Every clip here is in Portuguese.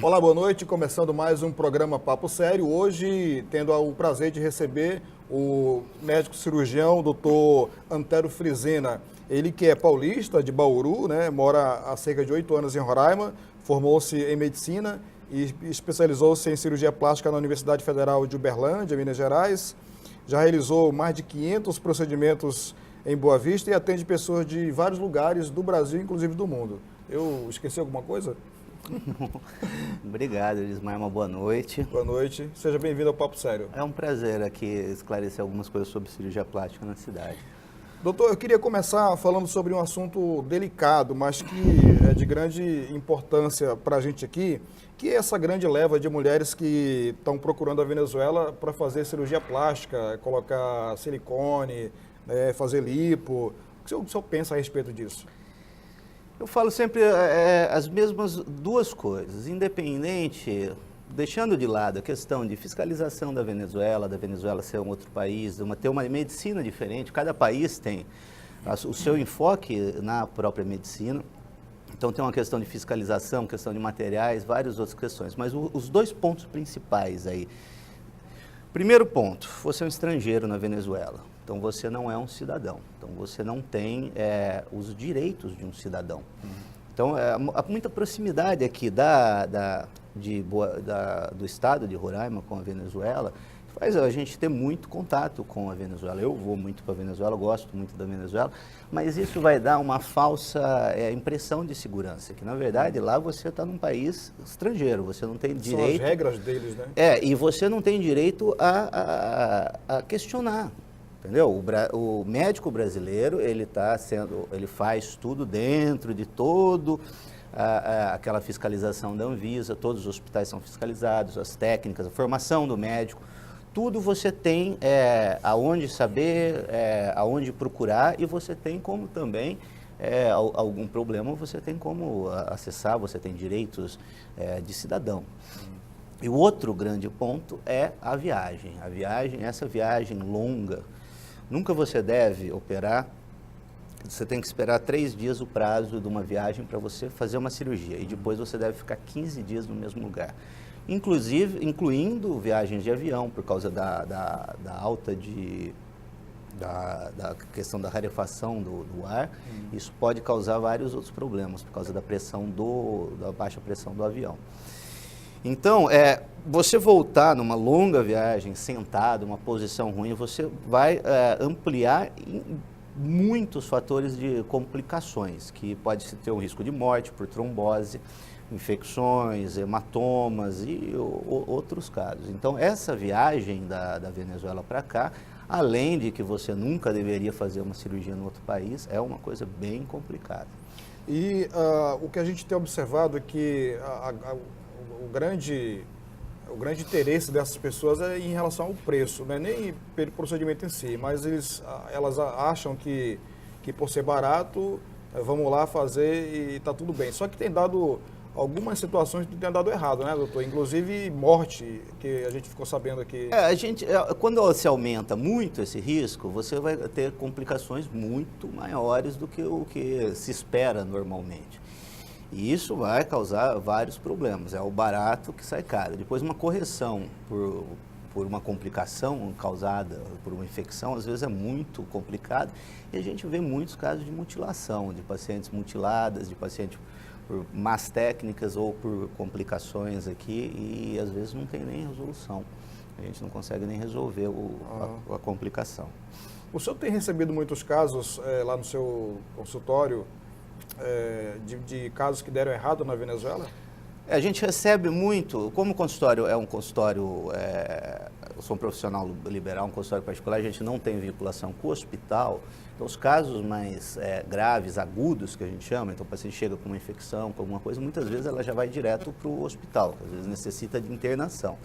Olá, boa noite. Começando mais um programa Papo Sério. Hoje, tendo o prazer de receber o médico cirurgião, Dr. Antero Frisena. Ele que é paulista, de Bauru, né? Mora há cerca de 8 anos em Roraima, formou-se em medicina e especializou-se em cirurgia plástica na Universidade Federal de Uberlândia, Minas Gerais. Já realizou mais de 500 procedimentos em Boa Vista e atende pessoas de vários lugares do Brasil, inclusive do mundo. Eu esqueci alguma coisa? Obrigado, Elismar, uma boa noite. Boa noite, seja bem-vindo ao Papo Sério. É um prazer aqui esclarecer algumas coisas sobre cirurgia plástica na cidade. Doutor, eu queria começar falando sobre um assunto delicado, mas que é de grande importância para a gente aqui, que é essa grande leva de mulheres que estão procurando a Venezuela para fazer cirurgia plástica, colocar silicone, fazer lipo. O que o senhor pensa a respeito disso? Eu falo sempre as mesmas duas coisas, independente, deixando de lado a questão de fiscalização da Venezuela ser um outro país, ter uma medicina diferente, cada país tem o seu enfoque na própria medicina, então tem uma questão de fiscalização, questão de materiais, várias outras questões, mas os dois pontos principais aí. Primeiro ponto, você é um estrangeiro na Venezuela. Então, você não é um cidadão. Então, você não tem os direitos de um cidadão. Então, há muita proximidade aqui do estado de Roraima com a Venezuela, faz a gente ter muito contato com a Venezuela. Eu vou muito para a Venezuela, gosto muito da Venezuela, mas isso vai dar uma falsa impressão de segurança, que, na verdade, lá você está num país estrangeiro, você não tem direito... São as regras deles, né? E você não tem direito a questionar. Entendeu? O médico brasileiro, ele faz tudo dentro de aquela fiscalização da Anvisa, todos os hospitais são fiscalizados, as técnicas, a formação do médico, tudo você tem aonde saber, aonde procurar, e você tem como também, algum problema, você tem como acessar, você tem direitos de cidadão. E o outro grande ponto é a viagem. Essa viagem longa, nunca você deve operar, você tem que esperar 3 dias o prazo de uma viagem para você fazer uma cirurgia. E depois você deve ficar 15 dias no mesmo lugar. Incluindo viagens de avião, por causa da alta da questão da rarefação do ar. Isso pode causar vários outros problemas, por causa da baixa pressão do avião. Então, você voltar numa longa viagem, sentado, uma posição ruim, você vai ampliar muitos fatores de complicações, que pode ter um risco de morte por trombose, infecções, hematomas e outros casos. Então, essa viagem da Venezuela para cá, além de que você nunca deveria fazer uma cirurgia no outro país, é uma coisa bem complicada. E o que a gente tem observado é que o grande interesse dessas pessoas é em relação ao preço, né? Nem pelo procedimento em si, mas elas acham que por ser barato, vamos lá fazer e está tudo bem. Só que tem dado algumas situações que tem dado errado, né, doutor? Inclusive morte, que a gente ficou sabendo aqui. Quando se aumenta muito esse risco, você vai ter complicações muito maiores do que o que se espera normalmente. E isso vai causar vários problemas. É o barato que sai caro. Depois, uma correção por uma complicação causada por uma infecção, às vezes é muito complicado. E a gente vê muitos casos de mutilação, de pacientes mutiladas, de pacientes por más técnicas ou por complicações aqui, e às vezes não tem nem resolução. A gente não consegue nem resolver a complicação. O senhor tem recebido muitos casos lá no seu consultório, de casos que deram errado na Venezuela? A gente recebe muito, como o consultório é um consultório, eu sou um profissional liberal, um consultório particular, a gente não tem vinculação com o hospital, então os casos mais graves, agudos, que a gente chama, então o paciente chega com uma infecção, com alguma coisa, muitas vezes ela já vai direto para o hospital, que às vezes necessita de internação.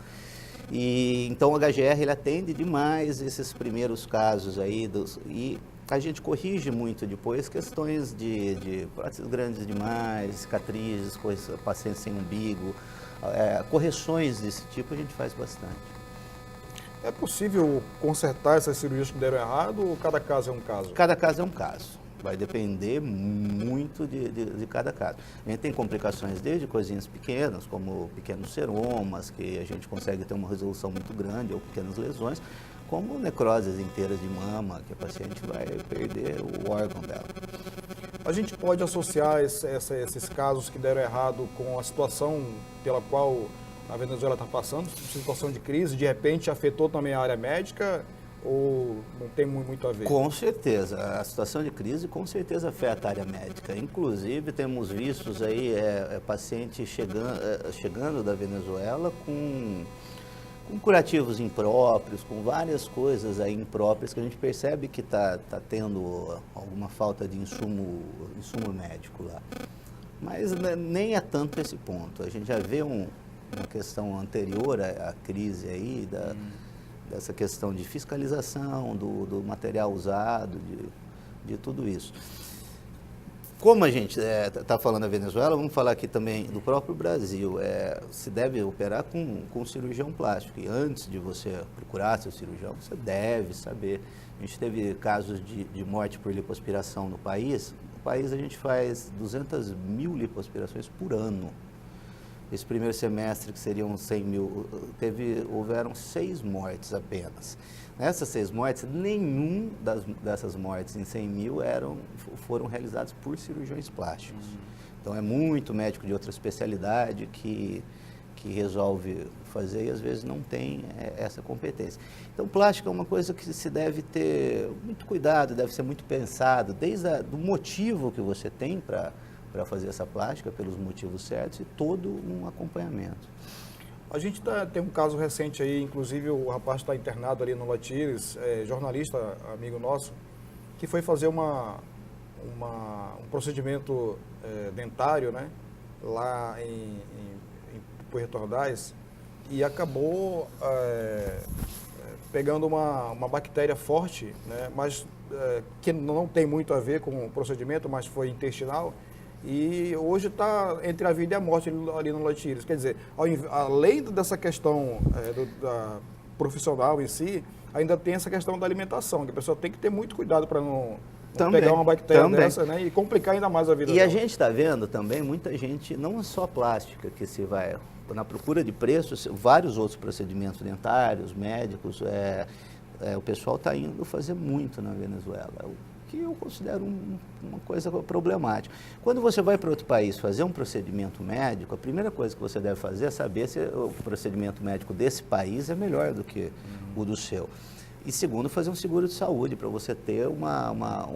E então o HGR ele atende demais esses primeiros casos aí, e a gente corrige muito depois questões de próteses grandes demais, cicatrizes, pacientes sem umbigo, correções desse tipo a gente faz bastante. É possível consertar essas cirurgias que deram errado ou cada caso é um caso? Cada caso é um caso. Vai depender muito de cada caso. A gente tem complicações desde coisinhas pequenas, como pequenos seromas, que a gente consegue ter uma resolução muito grande, ou pequenas lesões, como necroses inteiras de mama, que a paciente vai perder o órgão dela. A gente pode associar esses casos que deram errado com a situação pela qual a Venezuela está passando, situação de crise, de repente afetou também a área médica ou não tem muito a ver? Com certeza, a situação de crise com certeza afeta a área médica. Inclusive temos vistos aí pacientes chegando da Venezuela com curativos impróprios, com várias coisas aí impróprias que a gente percebe que está tendo alguma falta de insumo médico lá. Mas nem é tanto esse ponto. A gente já vê uma questão anterior à crise aí, dessa questão de fiscalização do material usado, de tudo isso. Como a gente está falando da Venezuela, vamos falar aqui também do próprio Brasil. Se deve operar com cirurgião plástico. E antes de você procurar seu cirurgião, você deve saber. A gente teve casos de morte por lipoaspiração no país. No país a gente faz 200 mil lipoaspirações por ano. Esse primeiro semestre, que seriam 100 mil, houveram 6 mortes apenas. Nessas 6 mortes, nenhum dessas mortes em 100 mil foram realizadas por cirurgiões plásticos. Então, é muito médico de outra especialidade que resolve fazer e, às vezes, não tem essa competência. Então, plástica é uma coisa que se deve ter muito cuidado, deve ser muito pensado, desde o motivo que você tem para fazer essa plástica, pelos motivos certos, e todo um acompanhamento. A gente tem um caso recente aí, inclusive o rapaz está internado ali no Latires, jornalista, amigo nosso, que foi fazer um procedimento dentário, né, lá em Puerto Ordaz, e acabou pegando uma bactéria forte, né, mas que não tem muito a ver com o procedimento, mas foi intestinal, e hoje está entre a vida e a morte ali no Latires. Quer dizer, além dessa questão da profissional em si, ainda tem essa questão da alimentação, que a pessoa tem que ter muito cuidado para não pegar uma bactéria dessa, né, e complicar ainda mais a vida dela. A gente está vendo também muita gente, não é só plástica, que se vai na procura de preços, vários outros procedimentos dentários, médicos, o pessoal está indo fazer muito na Venezuela, que eu considero uma coisa problemática. Quando você vai para outro país fazer um procedimento médico, a primeira coisa que você deve fazer é saber se o procedimento médico desse país é melhor do que o do seu. E segundo, fazer um seguro de saúde, para você ter uma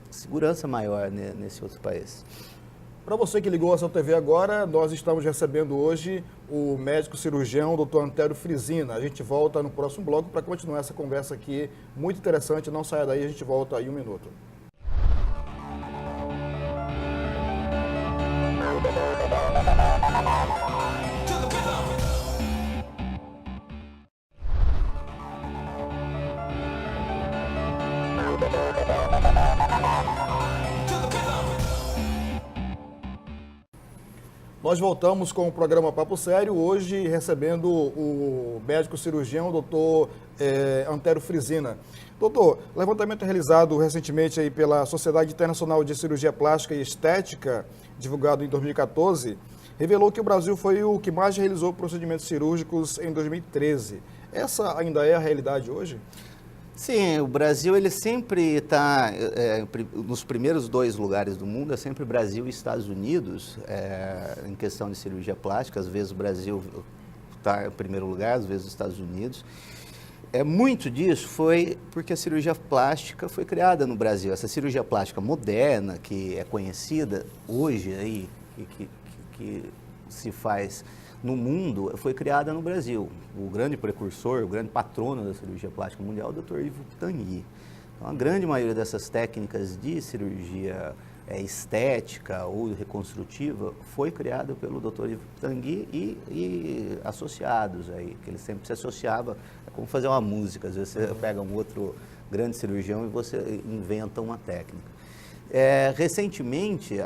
segurança maior nesse outro país. Para você que ligou a sua TV agora, nós estamos recebendo hoje o médico cirurgião, Dr. Antério Frizina. A gente volta no próximo bloco para continuar essa conversa aqui, muito interessante. Não saia daí, a gente volta em um minuto. Nós voltamos com o programa Papo Sério, hoje recebendo o médico cirurgião, doutor Antério Frizina. Doutor, levantamento realizado recentemente aí pela Sociedade Internacional de Cirurgia Plástica e Estética, divulgado em 2014, revelou que o Brasil foi o que mais realizou procedimentos cirúrgicos em 2013. Essa ainda é a realidade hoje? Sim, o Brasil ele sempre está nos primeiros 2 lugares do mundo, é sempre Brasil e Estados Unidos, em questão de cirurgia plástica. Às vezes o Brasil está em primeiro lugar, às vezes os Estados Unidos. Muito disso foi porque a cirurgia plástica foi criada no Brasil. Essa cirurgia plástica moderna, que é conhecida hoje, aí, que se faz no mundo, foi criada no Brasil. O grande precursor, o grande patrono da cirurgia plástica mundial é o Dr. Yves Tanguy. Então, a grande maioria dessas técnicas de cirurgia estética ou reconstrutiva foi criada pelo Dr. Ivo Pitangui e associados aí, que ele sempre se associava. É como fazer uma música, às vezes você pega um outro grande cirurgião e você inventa uma técnica. Recentemente,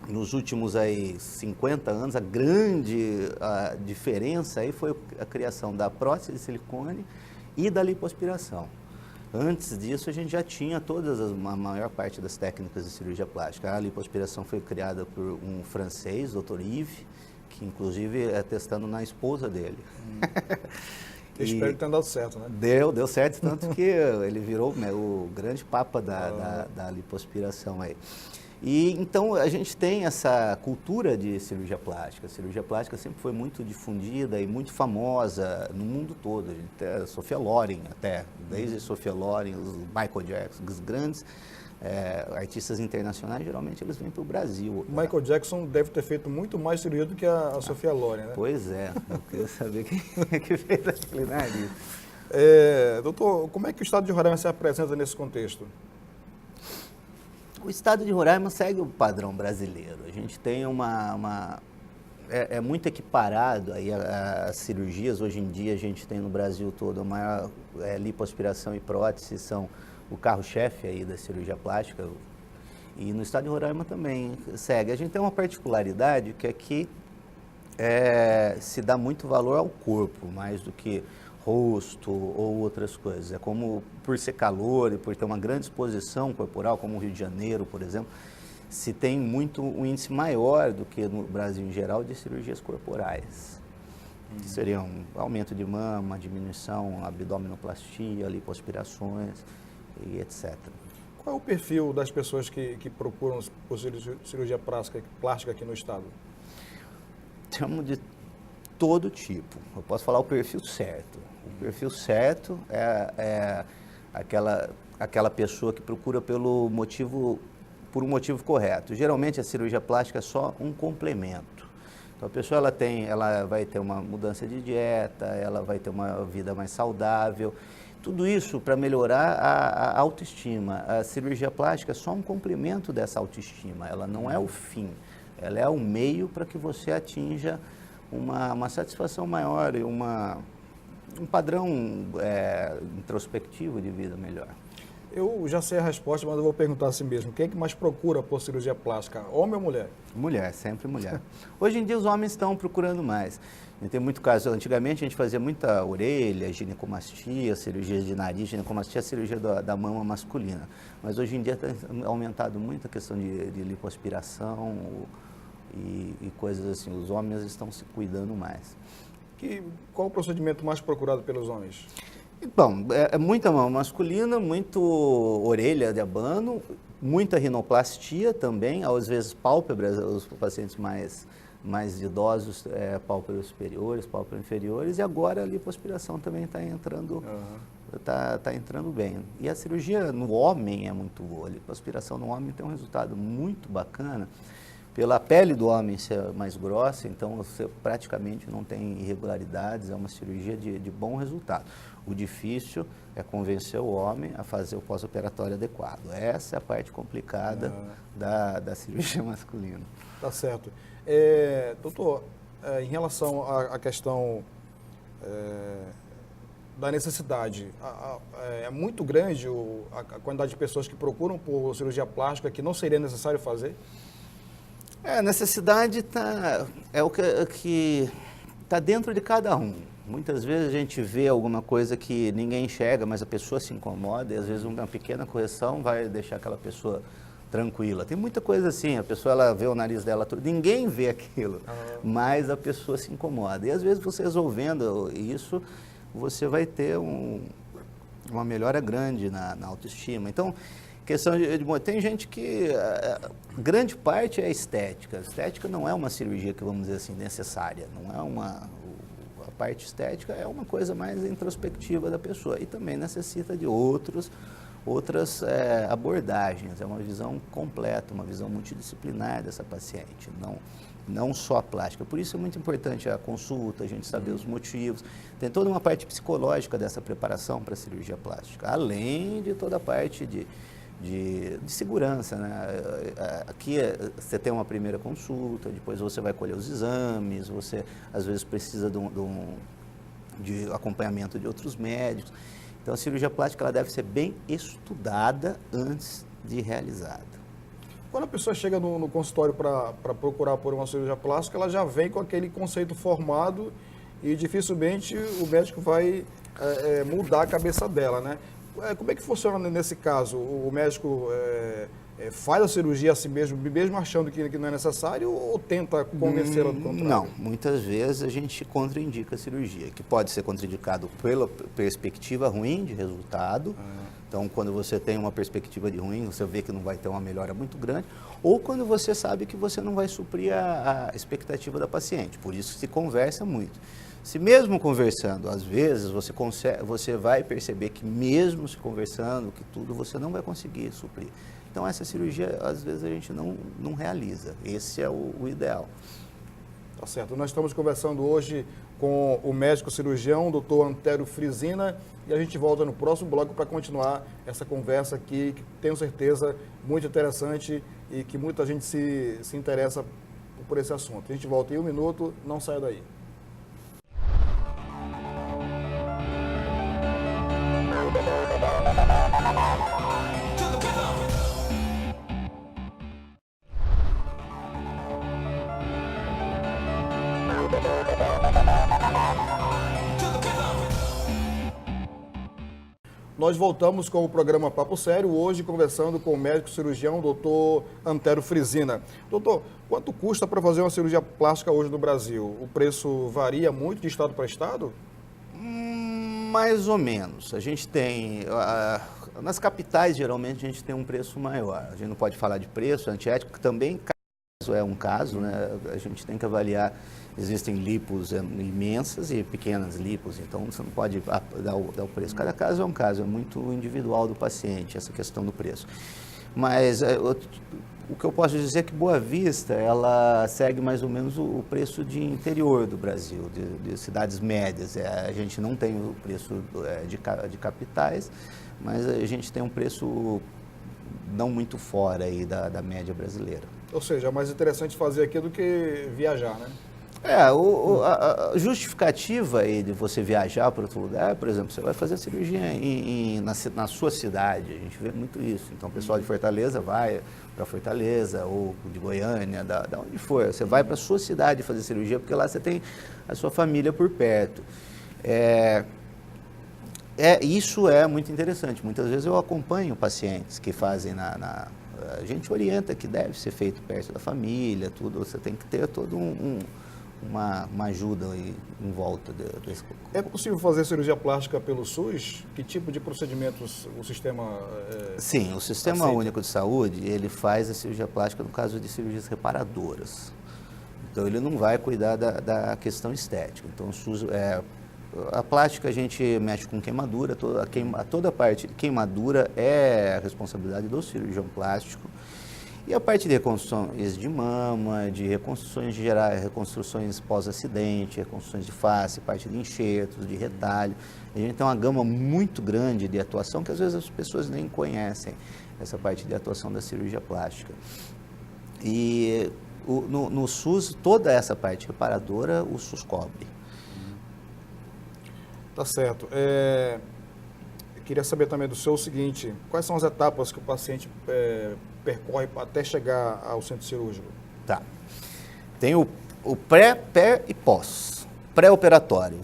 nos últimos aí 50 anos, a grande diferença aí foi a criação da prótese de silicone e da lipoaspiração. Antes disso, a gente já tinha a maior parte das técnicas de cirurgia plástica. A lipoaspiração foi criada por um francês, Dr. Yves, que inclusive é testando na esposa dele. Eu espero que tenha dado certo, né? Deu certo, tanto que ele virou o grande papa da lipoaspiração aí. E então a gente tem essa cultura de cirurgia plástica. A cirurgia plástica sempre foi muito difundida e muito famosa no mundo todo. A Sophia Loren até, desde Sophia Loren, os Michael Jackson, os grandes artistas internacionais, geralmente eles vêm para o Brasil. Michael Jackson deve ter feito muito mais cirurgia do que a Sophia Loren, né? Pois é, eu queria saber quem é que fez aquele nariz. Doutor, como é que o estado de Roraima se apresenta nesse contexto? O estado de Roraima segue o padrão brasileiro. A gente tem é muito equiparado aí as cirurgias. Hoje em dia a gente tem no Brasil todo a maior lipoaspiração e prótese são o carro-chefe aí da cirurgia plástica. E no estado de Roraima também segue. A gente tem uma particularidade que aqui se dá muito valor ao corpo, mais do que rosto ou outras coisas. É como por ser calor e por ter uma grande exposição corporal, como o Rio de Janeiro, por exemplo, se tem um índice maior do que no Brasil em geral de cirurgias corporais. Que seriam aumento de mama, diminuição, abdominoplastia, lipoaspirações e etc. Qual é o perfil das pessoas que procuram por cirurgia plástica aqui no estado? Chamo de todo tipo. Eu posso falar o perfil certo. O perfil certo é aquela pessoa que procura por um motivo correto. Geralmente a cirurgia plástica é só um complemento. Então a pessoa ela vai ter uma mudança de dieta, ela vai ter uma vida mais saudável. Tudo isso para melhorar a autoestima. A cirurgia plástica é só um complemento dessa autoestima. Ela não é o fim. Ela é o meio para que você atinja uma satisfação maior e um padrão introspectivo de vida melhor. Eu já sei a resposta, mas eu vou perguntar assim mesmo. Quem é que mais procura por cirurgia plástica, homem ou mulher? Mulher, sempre mulher. Hoje em dia os homens estão procurando mais. A gente tem muito caso. Antigamente a gente fazia muita orelha, ginecomastia, cirurgia de nariz, ginecomastia, cirurgia da mama masculina. Mas hoje em dia tem aumentado muito a questão de lipoaspiração e coisas assim. Os homens estão se cuidando mais. Qual o procedimento mais procurado pelos homens? Bom, muita mama masculina, muito orelha de abano, muita rinoplastia também, às vezes pálpebras, os pacientes mais idosos, pálpebras superiores, pálpebras inferiores, e agora a lipoaspiração também está entrando, tá entrando bem. E a cirurgia no homem é muito boa, a lipoaspiração no homem tem um resultado muito bacana, pela pele do homem ser mais grossa, então você praticamente não tem irregularidades, é uma cirurgia de bom resultado. O difícil é convencer o homem a fazer o pós-operatório adequado. Essa é a parte complicada da cirurgia masculina. Tá certo. Doutor, em relação à questão da necessidade, é muito grande a quantidade de pessoas que procuram por cirurgia plástica que não seria necessário fazer? A necessidade é o que está dentro de cada um. Muitas vezes a gente vê alguma coisa que ninguém enxerga, mas a pessoa se incomoda, e às vezes uma pequena correção vai deixar aquela pessoa tranquila. Tem muita coisa assim, a pessoa ela vê o nariz dela, ninguém vê aquilo, mas a pessoa se incomoda. E às vezes você resolvendo isso, você vai ter uma melhora grande na autoestima. Então, tem gente que grande parte é estética. A estética não é uma cirurgia que, vamos dizer assim, necessária. Não é a parte estética é uma coisa mais introspectiva da pessoa e também necessita de outras abordagens. É uma visão completa, uma visão multidisciplinar dessa paciente, não só a plástica. Por isso é muito importante a consulta, a gente saber os motivos. Tem toda uma parte psicológica dessa preparação para a cirurgia plástica, além de toda a parte de de segurança, né? Aqui você tem uma primeira consulta, depois você vai colher os exames, você às vezes precisa de acompanhamento de outros médicos. Então a cirurgia plástica ela deve ser bem estudada antes de realizada. Quando a pessoa chega no consultório para procurar por uma cirurgia plástica, ela já vem com aquele conceito formado e dificilmente o médico vai mudar a cabeça dela, né? Como é que funciona nesse caso? O médico faz a cirurgia a si mesmo, mesmo achando que não é necessário, ou tenta convencê-la do contrário? Não, muitas vezes a gente contraindica a cirurgia, que pode ser contraindicado pela perspectiva ruim de resultado. Então, quando você tem uma perspectiva de ruim, você vê que não vai ter uma melhora muito grande, ou quando você sabe que você não vai suprir a expectativa da paciente. Por isso se conversa muito. Se mesmo conversando, às vezes, você vai perceber que mesmo se conversando, que tudo, você não vai conseguir suprir. Então, essa cirurgia, às vezes, a gente não realiza. Esse é o ideal. Tá certo. Nós estamos conversando hoje com o médico cirurgião, Dr. Antério Frizina, e a gente volta no próximo bloco para continuar essa conversa aqui, que tenho certeza muito interessante e que muita gente se interessa por esse assunto. A gente volta em 1 minuto, não saia daí. Nós voltamos com o programa Papo Sério, hoje conversando com o médico cirurgião, Dr. Antério Frizina. Doutor, quanto custa para fazer uma cirurgia plástica hoje no Brasil? O preço varia muito de estado para estado? Mais ou menos. A gente tem, nas capitais, geralmente, a gente tem um preço maior. A gente não pode falar de preço, antiético também é um caso, né? A gente tem que avaliar, existem lipos imensas e pequenas lipos, então você não pode dar o preço. Cada caso é um caso, é muito individual do paciente, essa questão do preço. Mas o que eu posso dizer é que Boa Vista, ela segue mais ou menos o preço de interior do Brasil, de cidades médias. A gente não tem o preço de capitais, mas a gente tem um preço não muito fora aí da média brasileira. Ou seja, é mais interessante fazer aqui do que viajar, né? A justificativa aí de você viajar para outro lugar, por exemplo, você vai fazer a cirurgia na sua cidade, a gente vê muito isso. Então, o pessoal de Fortaleza vai para Fortaleza, ou de Goiânia, da onde for. Você vai para a sua cidade fazer cirurgia, porque lá você tem a sua família por perto. Isso é muito interessante. Muitas vezes eu acompanho pacientes que fazem a gente orienta que deve ser feito perto da família, tudo. Você tem que ter todo uma ajuda aí em volta desse. É possível fazer cirurgia plástica pelo SUS? Que tipo de procedimentos o sistema Sim, o Sistema aceita? Único de Saúde, ele faz a cirurgia plástica no caso de cirurgias reparadoras. Então, ele não vai cuidar da questão estética. Então, o SUS, a plástica a gente mexe com queimadura, toda a parte de queimadura é a responsabilidade do cirurgião plástico. E a parte de reconstruções de mama, de reconstruções gerais, reconstruções pós-acidente, reconstruções de face, parte de enxertos, de retalho. A gente tem uma gama muito grande de atuação que às vezes as pessoas nem conhecem, essa parte de atuação da cirurgia plástica. E no SUS, toda essa parte reparadora, o SUS cobre. Tá certo. Eu queria saber também do senhor o seguinte, quais são as etapas que o paciente percorre até chegar ao centro cirúrgico? Tá. Tem o pré e pós. Pré-operatório.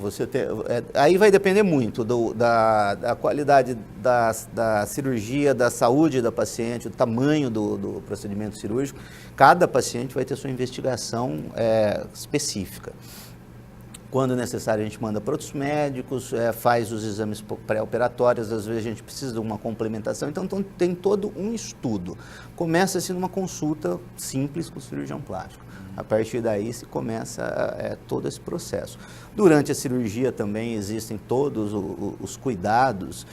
Aí vai depender muito da qualidade da cirurgia, da saúde da paciente, do tamanho do procedimento cirúrgico. Cada paciente vai ter sua investigação específica. Quando necessário, a gente manda para outros médicos, faz os exames pré-operatórios, às vezes a gente precisa de uma complementação. Então, tem todo um estudo. Começa-se numa consulta simples com o cirurgião plástico. A partir daí, se começa todo esse processo. Durante a cirurgia também existem todos os cuidados.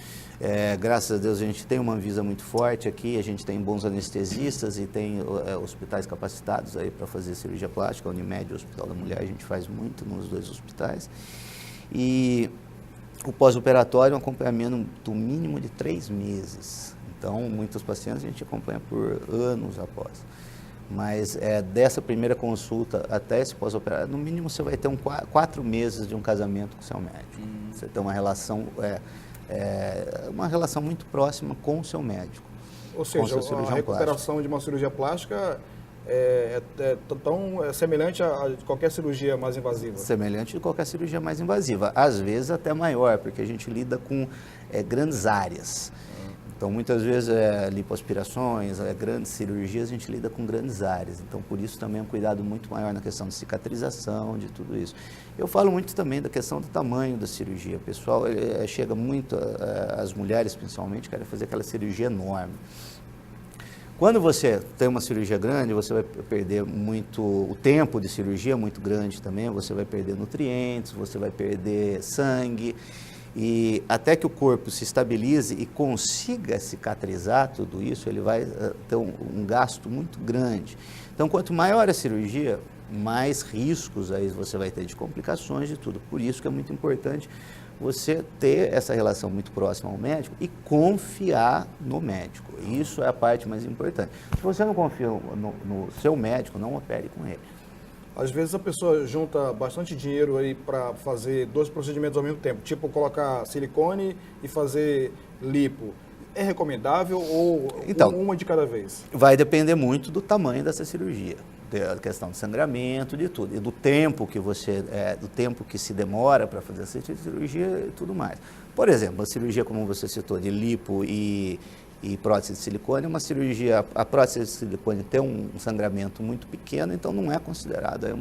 Graças a Deus, a gente tem uma Anvisa muito forte aqui, a gente tem bons anestesistas e tem hospitais capacitados aí para fazer cirurgia plástica, a Unimed e o Hospital da Mulher, a gente faz muito nos 2 hospitais. E o pós-operatório é um acompanhamento do mínimo de 3 meses. Então, muitos pacientes a gente acompanha por anos após. Mas dessa primeira consulta até esse pós-operário, no mínimo você vai ter 4 meses de um casamento com o seu médico. Você tem uma relação, uma relação muito próxima com o seu médico. Ou seja, a recuperação de uma cirurgia plástica é tão semelhante a qualquer cirurgia mais invasiva? Semelhante a qualquer cirurgia mais invasiva. Às vezes até maior, porque a gente lida com grandes áreas. Então, muitas vezes, lipoaspirações, grandes cirurgias, a gente lida com grandes áreas. Então, por isso também é um cuidado muito maior na questão de cicatrização, de tudo isso. Eu falo muito também da questão do tamanho da cirurgia. O pessoal chega muito, as mulheres principalmente, querem fazer aquela cirurgia enorme. Quando você tem uma cirurgia grande, você vai perder muito, o tempo de cirurgia é muito grande também, você vai perder nutrientes, você vai perder sangue. E até que o corpo se estabilize e consiga cicatrizar tudo isso, ele vai ter um gasto muito grande. Então, quanto maior a cirurgia, mais riscos aí você vai ter de complicações de tudo. Por isso que é muito importante você ter essa relação muito próxima ao médico e confiar no médico. Isso é a parte mais importante. Se você não confia no seu médico, não opere com ele. Às vezes a pessoa junta bastante dinheiro aí para fazer 2 procedimentos ao mesmo tempo, tipo colocar silicone e fazer lipo. É recomendável ou então, uma de cada vez? Vai depender muito do tamanho dessa cirurgia, da questão de sangramento, de tudo, e do tempo que se demora para fazer essa cirurgia e tudo mais. Por exemplo, a cirurgia, como você citou, de lipo e prótese de silicone, é uma cirurgia, a prótese de silicone tem um sangramento muito pequeno, então não é considerada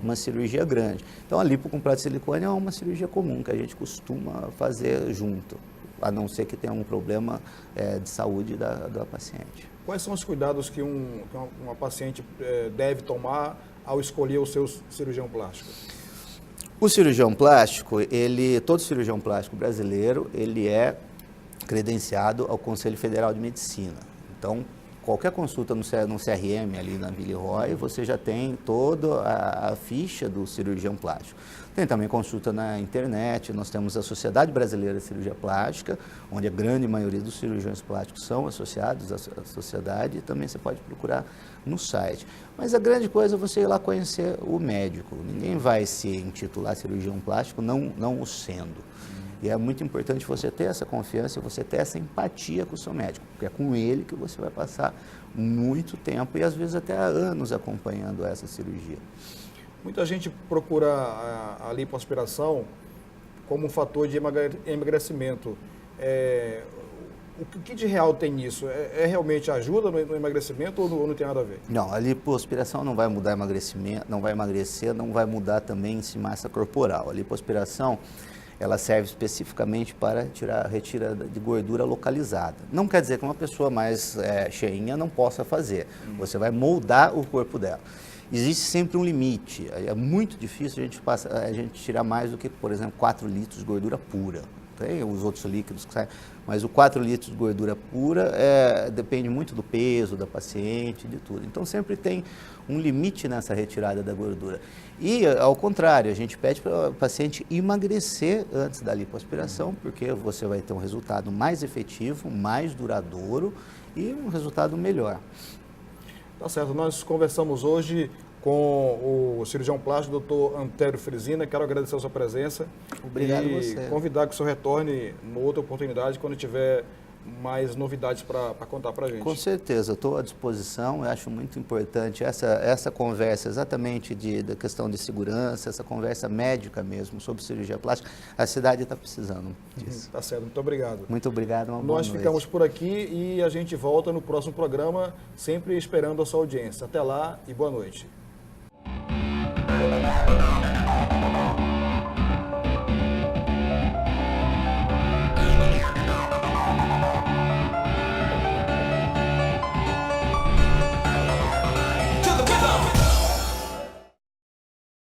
uma cirurgia grande. Então a lipo com prótese de silicone é uma cirurgia comum, que a gente costuma fazer junto, a não ser que tenha um problema de saúde da paciente. Quais são os cuidados que uma paciente deve tomar ao escolher o seu cirurgião plástico? O cirurgião plástico, todo cirurgião plástico brasileiro, ele é credenciado ao Conselho Federal de Medicina. Então, qualquer consulta no CRM, ali na Villeroy, você já tem toda a ficha do cirurgião plástico. Tem também consulta na internet, nós temos a Sociedade Brasileira de Cirurgia Plástica, onde a grande maioria dos cirurgiões plásticos são associados à sociedade, e também você pode procurar no site. Mas a grande coisa é você ir lá conhecer o médico. Ninguém vai se intitular cirurgião plástico não o sendo. E é muito importante você ter essa confiança, você ter essa empatia com o seu médico, porque é com ele que você vai passar muito tempo e às vezes até anos acompanhando essa cirurgia. Muita gente procura a lipoaspiração como um fator de emagrecimento. O que de real tem nisso? Realmente ajuda no emagrecimento ou não tem nada a ver? Não, a lipoaspiração não vai mudar emagrecimento, não vai emagrecer, não vai mudar também em si massa corporal. A lipoaspiração, ela serve especificamente para tirar a retirada de gordura localizada. Não quer dizer que uma pessoa mais cheinha não possa fazer. Você vai moldar o corpo dela. Existe sempre um limite. É muito difícil a gente tirar mais do que, por exemplo, 4 litros de gordura pura. Tem os outros líquidos que saem, mas o 4 litros de gordura pura depende muito do peso da paciente, de tudo. Então, sempre tem um limite nessa retirada da gordura. E, ao contrário, a gente pede para o paciente emagrecer antes da lipoaspiração, porque você vai ter um resultado mais efetivo, mais duradouro e um resultado melhor. Tá certo, nós conversamos hoje com o cirurgião plástico, Dr. Antério Frisina. Quero agradecer a sua presença. Obrigado a você. E convidar que o senhor retorne em outra oportunidade, quando tiver mais novidades para contar para a gente. Com certeza, estou à disposição. Eu acho muito importante essa conversa exatamente da questão de segurança, essa conversa médica mesmo sobre cirurgia plástica. A cidade está precisando disso. Tá certo, muito obrigado. Muito obrigado, uma boa Nós noite. ficamos por aqui e a gente volta no próximo programa, sempre esperando a sua audiência. Até lá e boa noite.